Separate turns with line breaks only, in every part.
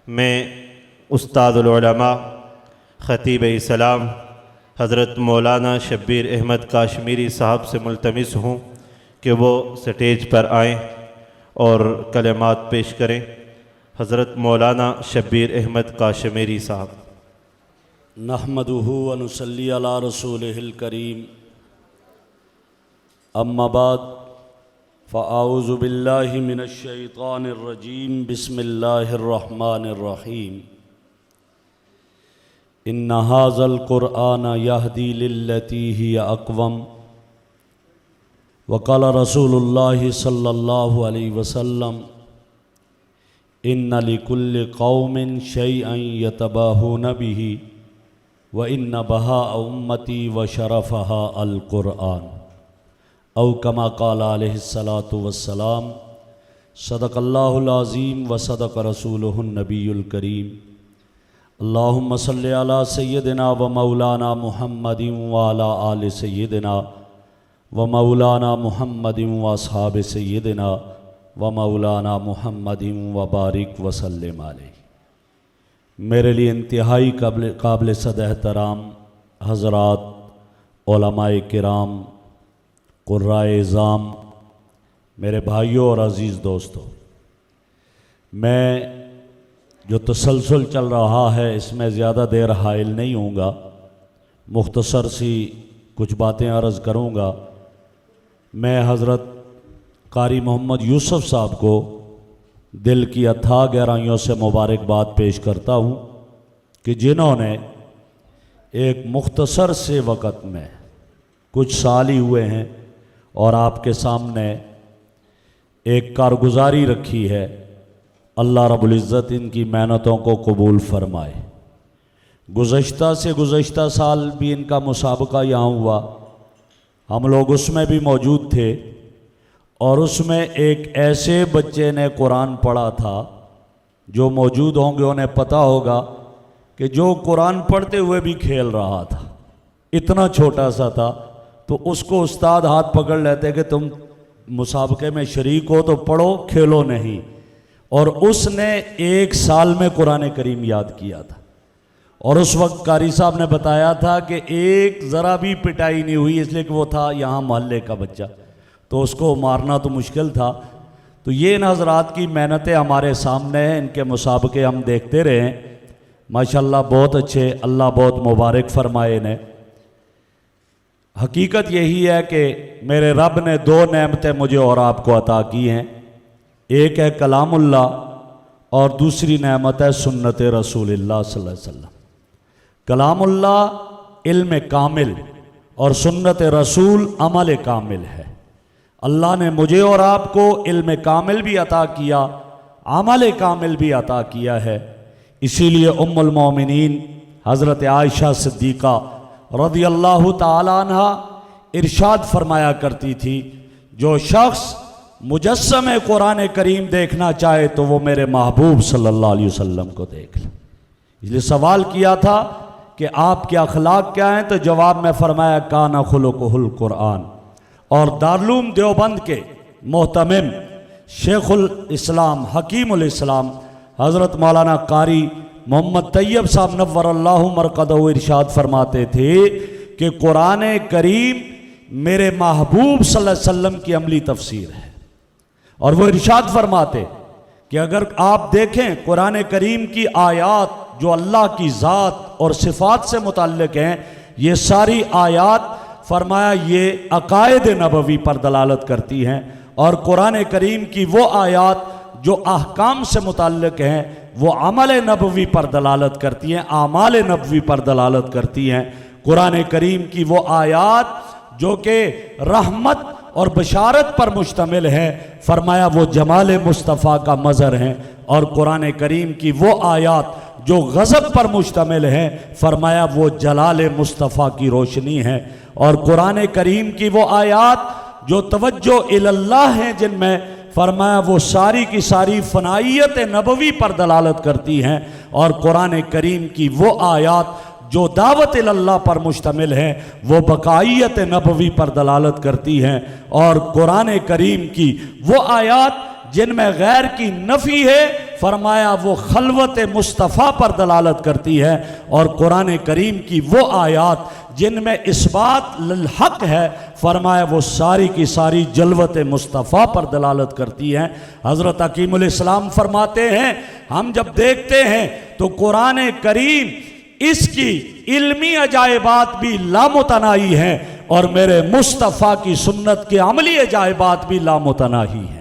میں استاد العلماء خطیب اسلام حضرت مولانا شبیر احمد کاشمیری صاحب سے ملتمس ہوں کہ وہ سٹیج پر آئیں اور کلمات پیش کریں۔ حضرت مولانا شبیر احمد کاشمیری صاحب۔
نحمدہ ونصلی علی رسولہ الکریم، اما بعد فاعوذ باللہ من الشیطان الرجیم، بسم اللہ الرحمن الرحیم۔ ان ھذا القرآن یہدی للتی ہی اقوم، وقال رسول اللہ صلی اللہ علیہ وسلم ان لکل قوم شیئا یتباہون بہ وَإِنَّ بَهَاءَ أُمَّتِي وَشَرَفَهَا الْقُرْآنُ او کما قال علیہ الصلاۃ والسلام۔ صدق اللہ العظیم وصدق رسولہ النبی الکریم۔ اللہم صلی علی سیدنا و مولانا محمد وعلی آل سیدنا و مولانا محمد و اصحاب سیدنا و مولانا محمد وبارک وسلم علیہ۔ میرے لیے انتہائی قابل صد احترام حضرات، علماء کرام، قرائے اعظام، میرے بھائیوں اور عزیز دوستوں، میں جو تسلسل چل رہا ہے اس میں زیادہ دیر حائل نہیں ہوں گا، مختصر سی کچھ باتیں عرض کروں گا۔ میں حضرت قاری محمد یوسف صاحب کو دل کی اتھاہ گہرائیوں سے مبارکباد پیش کرتا ہوں کہ جنہوں نے ایک مختصر سے وقت میں، کچھ سال ہی ہوئے ہیں، اور آپ کے سامنے ایک کارگزاری رکھی ہے۔ اللہ رب العزت ان کی محنتوں کو قبول فرمائے۔ گزشتہ سال بھی ان کا مسابقہ یہاں ہوا، ہم لوگ اس میں بھی موجود تھے، اور اس میں ایک ایسے بچے نے قرآن پڑھا تھا، جو موجود ہوں گے انہیں پتہ ہوگا کہ جو قرآن پڑھتے ہوئے بھی کھیل رہا تھا، اتنا چھوٹا سا تھا، تو اس کو استاد ہاتھ پکڑ لیتے کہ تم مسابقے میں شریک ہو تو پڑھو، کھیلو نہیں، اور اس نے 1 سال میں قرآن کریم یاد کیا تھا۔ اور اس وقت قاری صاحب نے بتایا تھا کہ ایک ذرا بھی پٹائی نہیں ہوئی، اس لیے کہ وہ تھا یہاں محلے کا بچہ، تو اس کو مارنا تو مشکل تھا۔ تو یہ ان حضرات کی محنتیں ہمارے سامنے ہیں، ان کے مسابقے ہم دیکھتے رہے ہیں، ماشاءاللہ بہت اچھے، اللہ بہت مبارک فرمائے انہیں۔ حقیقت یہی ہے کہ میرے رب نے 2 نعمتیں مجھے اور آپ کو عطا کی ہیں، ایک ہے کلام اللہ اور دوسری نعمت ہے سنت رسول اللہ صلی اللہ علیہ وسلم۔ کلام اللہ علم کامل اور سنت رسول عمل کامل ہے۔ اللہ نے مجھے اور آپ کو علم کامل بھی عطا کیا، عمل کامل بھی عطا کیا ہے۔ اسی لیے ام المومنین حضرت عائشہ صدیقہ رضی اللہ تعالی عنہ ارشاد فرمایا کرتی تھی، جو شخص مجسم قرآن کریم دیکھنا چاہے تو وہ میرے محبوب صلی اللہ علیہ وسلم کو دیکھ لے۔ اس لیے سوال کیا تھا کہ آپ کے اخلاق کیا ہیں، تو جواب میں فرمایا کان خلقہ القرآن۔ اور دارالعلوم دیوبند کے محتمم شیخ الاسلام حکیم الاسلام حضرت مولانا قاری محمد طیب صاحب نور اللہ مرقدہ ارشاد فرماتے تھے کہ قرآن کریم میرے محبوب صلی اللہ علیہ وسلم کی عملی تفسیر ہے۔ اور وہ ارشاد فرماتے کہ اگر آپ دیکھیں قرآن کریم کی آیات جو اللہ کی ذات اور صفات سے متعلق ہیں، یہ ساری آیات فرمایا یہ عقائد نبوی پر دلالت کرتی ہیں، اور قرآن کریم کی وہ آیات جو احکام سے متعلق ہیں وہ عمل نبوی پر دلالت کرتی ہیں، اعمال نبوی پر دلالت کرتی ہیں۔ قرآن کریم کی وہ آیات جو کہ رحمت اور بشارت پر مشتمل ہیں، فرمایا وہ جمال مصطفیٰ کا مظہر ہیں، اور قرآن کریم کی وہ آیات جو غضب پر مشتمل ہیں، فرمایا وہ جلال مصطفیٰ کی روشنی ہے۔ اور قرآن کریم کی وہ آیات جو توجہ اللہ ہیں، جن میں فرمایا وہ ساری کی ساری فنائیت نبوی پر دلالت کرتی ہیں، اور قرآن کریم کی وہ آیات جو دعوت اللہ پر مشتمل ہیں وہ بقائیت نبوی پر دلالت کرتی ہیں، اور قرآن کریم کی وہ آیات جن میں غیر کی نفی ہے فرمایا وہ خلوت مصطفیٰ پر دلالت کرتی ہے، اور قرآن کریم کی وہ آیات جن میں اثبات للحق ہے فرمایا وہ ساری کی ساری جلوت مصطفیٰ پر دلالت کرتی ہیں۔ حضرت حکیم علیہ السلام فرماتے ہیں ہم جب دیکھتے ہیں تو قرآن کریم اس کی علمی عجائبات بھی لامتناہی ہیں، اور میرے مصطفیٰ کی سنت کے عملی عجائبات بھی لامتناہی ہیں۔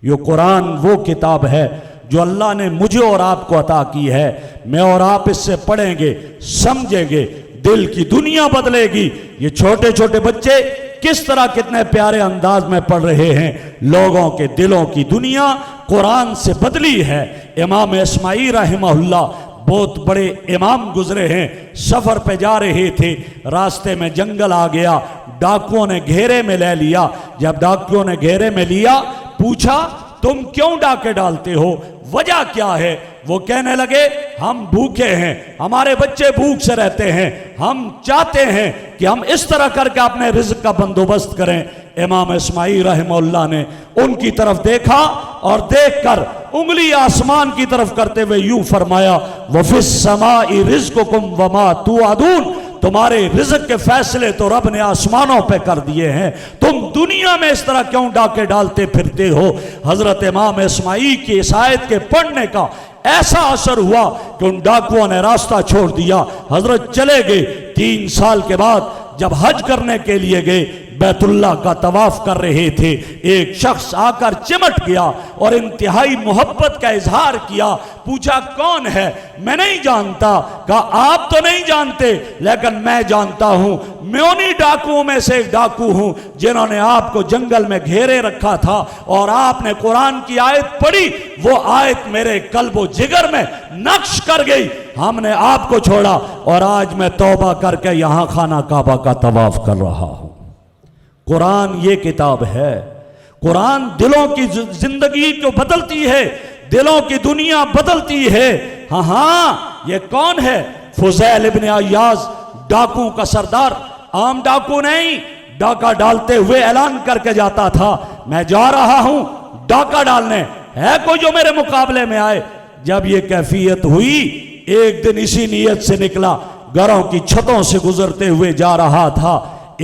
یہ قرآن وہ کتاب ہے جو اللہ نے مجھے اور آپ کو عطا کی ہے، میں اور آپ اس سے پڑھیں گے، سمجھیں گے، دل کی دنیا بدلے گی۔ یہ چھوٹے چھوٹے بچے کس طرح کتنے پیارے انداز میں پڑھ رہے ہیں، لوگوں کے دلوں کی دنیا قرآن سے بدلی ہے۔ امام اسماعیل رحمہ اللہ بہت بڑے امام گزرے ہیں، سفر پہ جا رہے تھے، راستے میں جنگل آ گیا، ڈاکوؤں نے گھیرے میں لے لیا۔ جب ڈاکوؤں نے گھیرے میں لیا پوچھا تم کیوں ڈاکے ڈالتے ہو، وجہ کیا ہے؟ وہ کہنے لگے ہم بھوکے ہیں، ہمارے بچے بھوک سے رہتے ہیں، ہم چاہتے ہیں کہ ہم اس طرح کر کے اپنے رزق کا بندوبست کریں۔ امام اسماعیل رحمہ اللہ نے ان کی طرف دیکھا اور دیکھ کر انگلی آسمان کی طرف کرتے ہوئے یوں فرمایا وَفِي السَّمَاءِ رِزْقُكُمْ وَمَا تُوعَدُونَ، تمہارے رزق کے فیصلے تو رب نے آسمانوں پہ کر دیے ہیں، تم دنیا میں اس طرح کیوں ڈاکے ڈالتے پھرتے ہو؟ حضرت امام اسماعیل کی اس آیت کے پڑھنے کا ایسا اثر ہوا کہ ان ڈاکوؤں نے راستہ چھوڑ دیا، حضرت چلے گئے۔ 3 سال کے بعد جب حج کرنے کے لیے گئے، بیت اللہ کا طواف کر رہے تھے، ایک شخص آ کر چمٹ گیا اور انتہائی محبت کا اظہار کیا۔ پوچھا کون ہے؟ میں نہیں جانتا۔ کہا آپ تو نہیں جانتے لیکن میں جانتا ہوں، میں انہی ڈاکوؤں میں سے ایک ڈاکو ہوں جنہوں نے آپ کو جنگل میں گھیرے رکھا تھا اور آپ نے قرآن کی آیت پڑھی، وہ آیت میرے قلب و جگر میں نقش کر گئی، ہم نے آپ کو چھوڑا اور آج میں توبہ کر کے یہاں خانہ کعبہ کا طواف کر رہا ہوں۔ قرآن یہ کتاب ہے، قرآن دلوں کی زندگی کو بدلتی ہے، دلوں کی دنیا بدلتی ہے۔ ہاں یہ کون ہے؟ فضیل ابن عیاض، ڈاکو کا سردار، عام ڈاکو نہیں، ڈاکہ ڈالتے ہوئے اعلان کر کے جاتا تھا میں جا رہا ہوں ڈاکہ ڈالنے، ہے کوئی جو میرے مقابلے میں آئے؟ جب یہ کیفیت ہوئی ایک دن اسی نیت سے نکلا، گھروں کی چھتوں سے گزرتے ہوئے جا رہا تھا،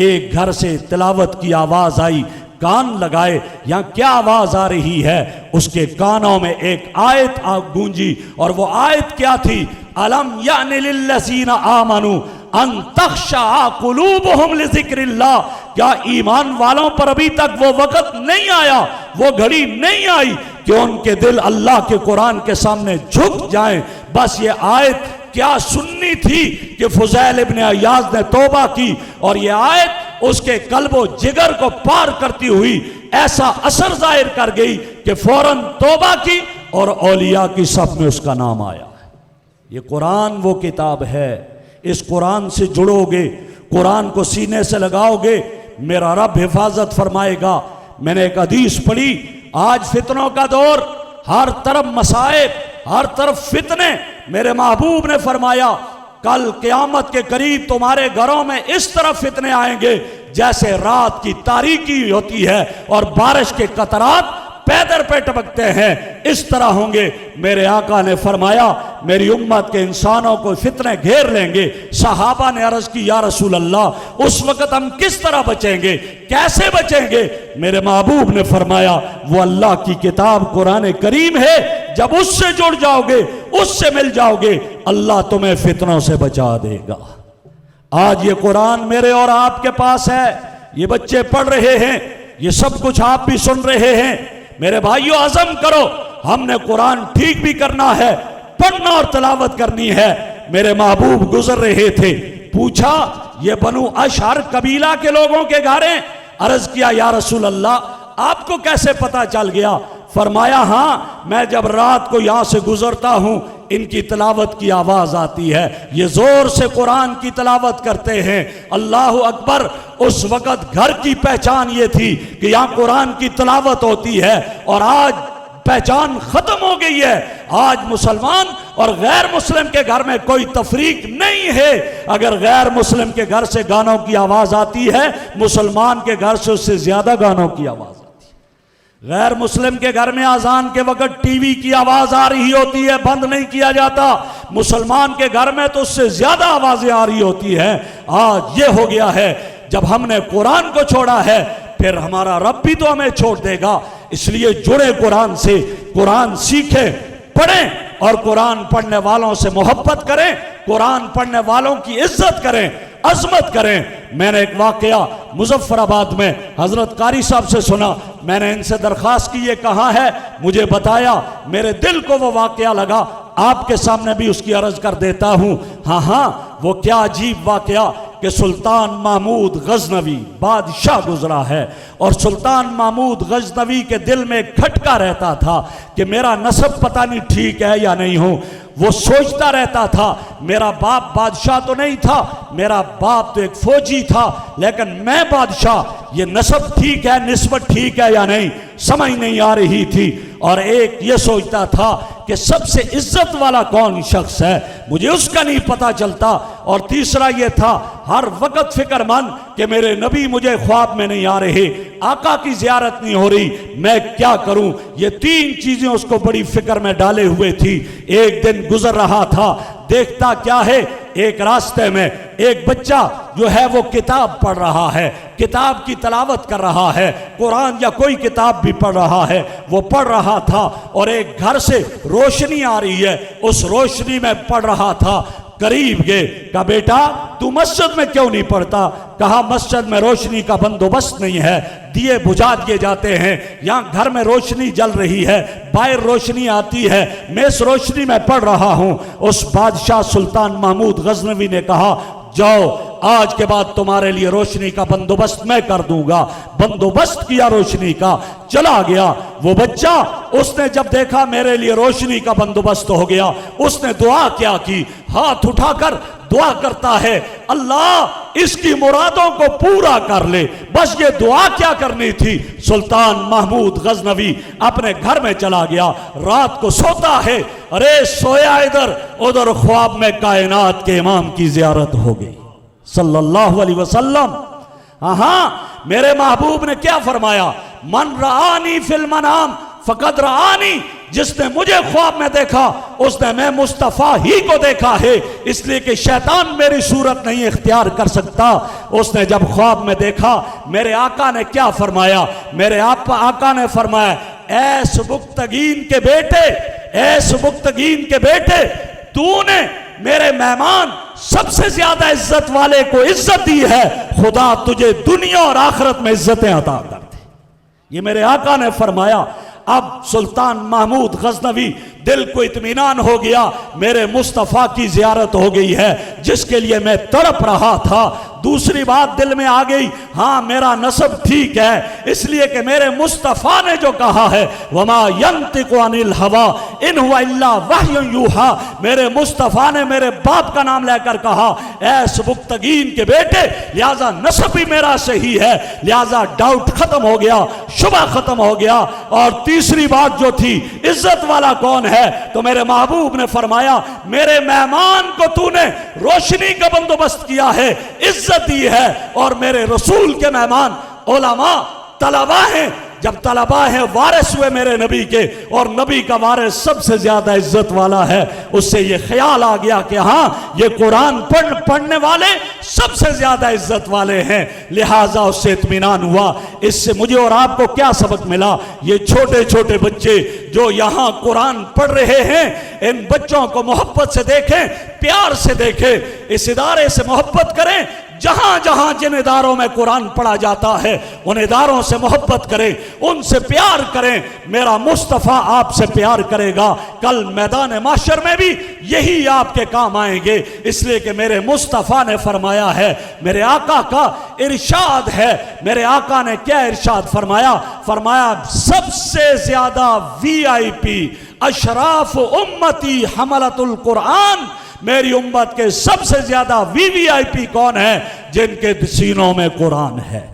ایک گھر سے تلاوت کی آواز آئی، کان لگائے یہاں کیا آواز آ رہی ہے؟ اس کے کانوں میں ایک آیت گونجی، اور وہ آیت کیا تھی؟ الم یعن للذین آمنوا ان تخشع قلوبہم لذکر اللہ، کیا ایمان والوں پر ابھی تک وہ وقت نہیں آیا، وہ گھڑی نہیں آئی کہ ان کے دل اللہ کے قرآن کے سامنے جھک جائیں؟ بس یہ آیت کیا سننی تھی کہ فضیل ابن عیاض نے توبہ کی، اور یہ آیت اس کے قلب و جگر کو پار کرتی ہوئی ایسا اثر ظاہر کر گئی کہ فوراً توبہ کی اور اولیاء کی صف میں اس کا نام آیا۔ یہ قرآن وہ کتاب ہے، اس قرآن سے جڑو گے، قرآن کو سینے سے لگاؤ گے، میرا رب حفاظت فرمائے گا۔ میں نے ایک حدیث پڑھی، آج فتنوں کا دور، ہر طرف مصائب، ہر طرف فتنے، میرے محبوب نے فرمایا کل قیامت کے قریب تمہارے گھروں میں اس طرح فتنے آئیں گے جیسے رات کی تاریکی ہوتی ہے اور بارش کے قطرات پیدر پہ ٹپکتے ہیں، اس طرح ہوں گے۔ میرے آقا نے فرمایا میری امت کے انسانوں کو فتنے گھیر لیں گے۔ صحابہ نے عرض کی یا رسول اللہ اس وقت ہم کس طرح بچیں گے، کیسے بچیں گے؟ میرے محبوب نے فرمایا وہ اللہ کی کتاب قرآن کریم ہے، جب اس سے جڑ جاؤ گے، اس سے مل جاؤ گے، اللہ تمہیں فتنوں سے بچا دے گا۔ آج یہ قرآن میرے اور آپ کے پاس ہے، یہ بچے پڑھ رہے ہیں، یہ سب کچھ آپ بھی سن رہے ہیں۔ میرے بھائیو عزم کرو، ہم نے قرآن ٹھیک بھی کرنا ہے، پڑھنا اور تلاوت کرنی ہے۔ میرے محبوب گزر رہے تھے، پوچھا یہ بنو اشعر قبیلہ کے لوگوں کے گھر ہیں؟ عرض کیا یا رسول اللہ آپ کو کیسے پتا چل گیا؟ فرمایا ہاں میں جب رات کو یہاں سے گزرتا ہوں ان کی تلاوت کی آواز آتی ہے، یہ زور سے قرآن کی تلاوت کرتے ہیں، اللہ اکبر۔ اس وقت گھر کی پہچان یہ تھی کہ یہاں قرآن کی تلاوت ہوتی ہے، اور آج پہچان ختم ہو گئی ہے۔ آج مسلمان اور غیر مسلم کے گھر میں کوئی تفریق نہیں ہے۔ اگر غیر مسلم کے گھر سے گانوں کی آواز آتی ہے، مسلمان کے گھر سے اس سے زیادہ گانوں کی آواز آتی ہے۔ غیر مسلم کے گھر میں اذان کے وقت ٹی وی کی آواز آ رہی ہوتی ہے، بند نہیں کیا جاتا، مسلمان کے گھر میں تو اس سے زیادہ آوازیں آ رہی ہوتی ہیں۔ آج یہ ہو گیا ہے، جب ہم نے قرآن کو چھوڑا ہے پھر ہمارا رب بھی تو ہمیں چھوڑ دے گا۔ اس لیے جڑے قرآن سے، قرآن سیکھیں، پڑھیں اور قرآن پڑھنے والوں سے محبت کریں، قرآن پڑھنے والوں کی عزت کریں، عظمت کریں۔ میں نے ایک واقعہ مظفر آباد میں حضرت قاری صاحب سے سنا، میں نے ان سے درخواست کی یہ کہاں ہے، مجھے بتایا، میرے دل کو وہ واقعہ لگا، آپ کے سامنے بھی اس کی عرض کر دیتا ہوں۔ ہاں وہ کیا عجیب واقعہ کہ سلطان محمود غزنوی بادشاہ گزرا ہے، اور سلطان محمود غزنوی کے دل میں ایک کھٹکا رہتا تھا کہ میرا نسب پتہ نہیں ٹھیک ہے یا نہیں ہوں۔ وہ سوچتا رہتا تھا میرا باپ بادشاہ تو نہیں تھا، میرا باپ تو ایک فوجی تھا، لیکن میں بادشاہ، یہ نسب ٹھیک ہے، نسبت ٹھیک ہے یا نہیں، سمجھ نہیں آ رہی تھی۔ اور ایک یہ سوچتا تھا کہ سب سے عزت والا کون شخص ہے، مجھے اس کا نہیں پتہ چلتا۔ اور تیسرا یہ تھا ہر وقت فکر مند کہ میرے نبی مجھے خواب میں نہیں آ رہے، آقا کی زیارت نہیں ہو رہی، میں کیا کروں؟ یہ تین چیزیں اس کو بڑی فکر میں ڈالے ہوئے تھی۔ ایک دن گزر رہا تھا، دیکھتا کیا ہے، ایک راستے میں ایک بچہ جو ہے وہ کتاب پڑھ رہا ہے، کتاب کی تلاوت کر رہا ہے، قرآن یا کوئی کتاب بھی پڑھ رہا ہے، وہ پڑھ رہا تھا، اور ایک گھر سے روشنی آ رہی ہے، اس روشنی میں پڑھ رہا تھا۔ قریب گئے، کہا بیٹا تو مسجد میں کیوں نہیں پڑھتا؟ کہا مسجد میں روشنی کا بندوبست نہیں ہے، دیے بجھا دیے جاتے ہیں، یہاں گھر میں روشنی جل رہی ہے، باہر روشنی آتی ہے، میں اس روشنی میں پڑھ رہا ہوں۔ اس بادشاہ سلطان محمود غزنوی نے کہا جاؤ، آج کے بعد تمہارے لیے روشنی کا بندوبست میں کر دوں گا۔ بندوبست کیا روشنی کا، چلا گیا۔ وہ بچہ اس نے جب دیکھا میرے لیے روشنی کا بندوبست ہو گیا، اس نے دعا کیا کی، ہاتھ اٹھا کر دعا کرتا ہے اللہ اس کی مرادوں کو پورا کر لے۔ بس یہ دعا کیا کرنی تھی۔ سلطان محمود غزنوی اپنے گھر میں چلا گیا، رات کو سوتا ہے، ارے سویا ادھر خواب میں کائنات کے امام کی زیارت ہو گئی صلی اللہ علیہ وسلم۔ ہاں میرے محبوب نے کیا فرمایا، من رآنی فی المنام فقد رآنی، جس نے مجھے خواب میں دیکھا اس نے میں مصطفیٰ ہی کو دیکھا ہے، اس لیے کہ شیطان میری صورت نہیں اختیار کر سکتا۔ اس نے جب خواب میں دیکھا، میرے آقا نے کیا فرمایا، میرے آقا نے فرمایا اے سبکتگین کے بیٹے، اے سبکتگین کے بیٹے، تو نے میرے مہمان سب سے زیادہ عزت والے کو عزت دی ہے، خدا تجھے دنیا اور آخرت میں عزتیں عطا کر دے۔ یہ میرے آقا نے فرمایا۔ اب سلطان محمود غزنوی دل کو اطمینان ہو گیا، میرے مصطفیٰ کی زیارت ہو گئی ہے جس کے لیے میں تڑپ رہا تھا۔ دوسری بات دل میں آ گئی، ہاں میرا نسب ٹھیک ہے، اس لیے کہ میرے مصطفیٰ نے جو کہا ہے وما ينطق عن الهوى ان هو الا وحی یوحی، میرے مصطفیٰ نے میرے باپ کا نام لے کر کہا اے سبکتگین کے بیٹے، لہذا نسب بھی میرا صحیح ہے، لہذا ڈاؤٹ ختم ہو گیا، شبہ ختم ہو گیا۔ اور تیسری بات جو تھی عزت والا کون ہے، تو میرے محبوب نے فرمایا میرے مہمان کو تو نے روشنی کا بندوبست کیا ہے، عزت دی ہے، اور میرے رسول کے مہمان علماء طلبہ ہیں، جب طلبہ ہیں وارث ہوئے میرے نبی کے، اور نبی کا وارث سب سے زیادہ عزت والا ہے۔ اس سے یہ خیال آ گیا کہ ہاں یہ قرآن پڑھنے والے سب سے زیادہ عزت والے ہیں، لہٰذا اس سے اطمینان ہوا۔ اس سے مجھے اور آپ کو کیا سبق ملا، یہ چھوٹے چھوٹے بچے جو یہاں قرآن پڑھ رہے ہیں، ان بچوں کو محبت سے دیکھیں، پیار سے دیکھیں، اس ادارے سے محبت کریں، جہاں جہاں جن اداروں میں قرآن پڑھا جاتا ہے ان اداروں سے محبت کریں، ان سے پیار کریں، میرا مصطفیٰ آپ سے پیار کرے گا، کل میدان محشر میں بھی یہی آپ کے کام آئیں گے، اس لیے کہ میرے مصطفیٰ نے فرمایا ہے، میرے آقا کا ارشاد ہے، میرے آقا نے کیا ارشاد فرمایا، فرمایا سب سے زیادہ وی آئی پی اشراف امتی حملت القرآن، میری امت کے سب سے زیادہ وی آئی پی کون ہے، جن کے سینوں میں قرآن ہے۔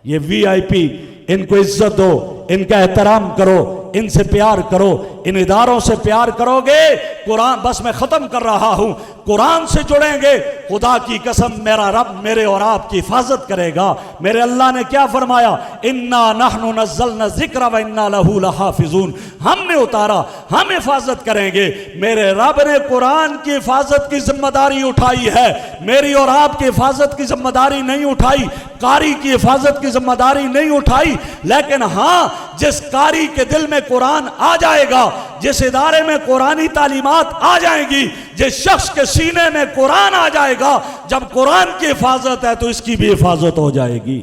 یہ وی آئی پی، ان کو عزت دو، ان کا احترام کرو، ان سے پیار کرو، ان اداروں سے پیار کرو گے، قرآن، بس میں ختم کر رہا ہوں، قرآن سے جڑیں گے، خدا کی قسم میرا رب میرے اور آپ کی حفاظت کرے گا۔ میرے اللہ نے کیا فرمایا؟ انا نحن نزلنا الذکر وانا لہ لحافظون، ہم نے اتارا، ہم حفاظت کریں گے۔ میرے رب نے قرآن کی حفاظت کی ذمہ داری اٹھائی ہے، میری اور آپ کی حفاظت کی ذمہ داری نہیں اٹھائی، قاری کی حفاظت کی ذمہ داری نہیں اٹھائی۔ لیکن ہاں، جس قاری کے دل میں قرآن آ جائے گا، جس ادارے میں قرآنی تعلیمات آ جائیں گی، جس شخص کے سینے میں قرآن آ جائے گا، جب قرآن کی حفاظت ہے تو اس کی بھی حفاظت ہو جائے گی،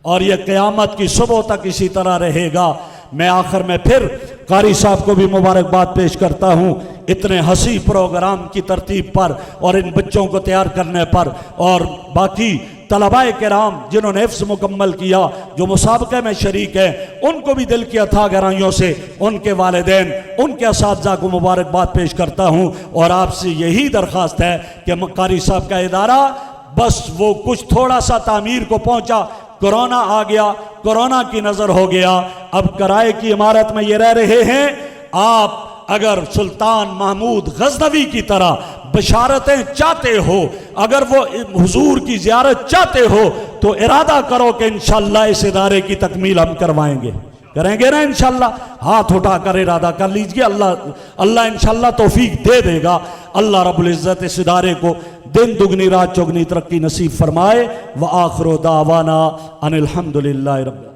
اور یہ قیامت کی صبح تک اسی طرح رہے گا۔ میں آخر میں پھر قاری صاحب کو بھی مبارکباد پیش کرتا ہوں اتنے حسین پروگرام کی ترتیب پر اور ان بچوں کو تیار کرنے پر، اور باقی طلباء کرام جنہوں نے حفظ مکمل کیا، جو مسابقے میں شریک ہیں، ان کو بھی دل کی اتھاہ گہرائیوں سے، ان کے والدین، ان کے اساتذہ کو مبارکباد پیش کرتا ہوں، اور آپ سے یہی درخواست ہے کہ قاری صاحب کا ادارہ بس وہ کچھ تھوڑا سا تعمیر کو پہنچا، کورونا آ گیا، کورونا کی نظر ہو گیا، اب کرائے کی عمارت میں یہ رہ رہے ہیں۔ آپ اگر سلطان محمود غزنوی کی طرح بشارتیں چاہتے ہو، اگر وہ حضور کی زیارت چاہتے ہو، تو ارادہ کرو کہ انشاءاللہ اس ادارے کی تکمیل ہم کروائیں گے، کریں گے نا انشاءاللہ؟ ہاتھ اٹھا کر ارادہ کر لیجئے، اللہ انشاءاللہ توفیق دے دے گا۔ اللہ رب العزت اس ادارے کو دن دگنی رات چوگنی ترقی نصیب فرمائے۔ وآخر دعوانا ان الحمدللہ رب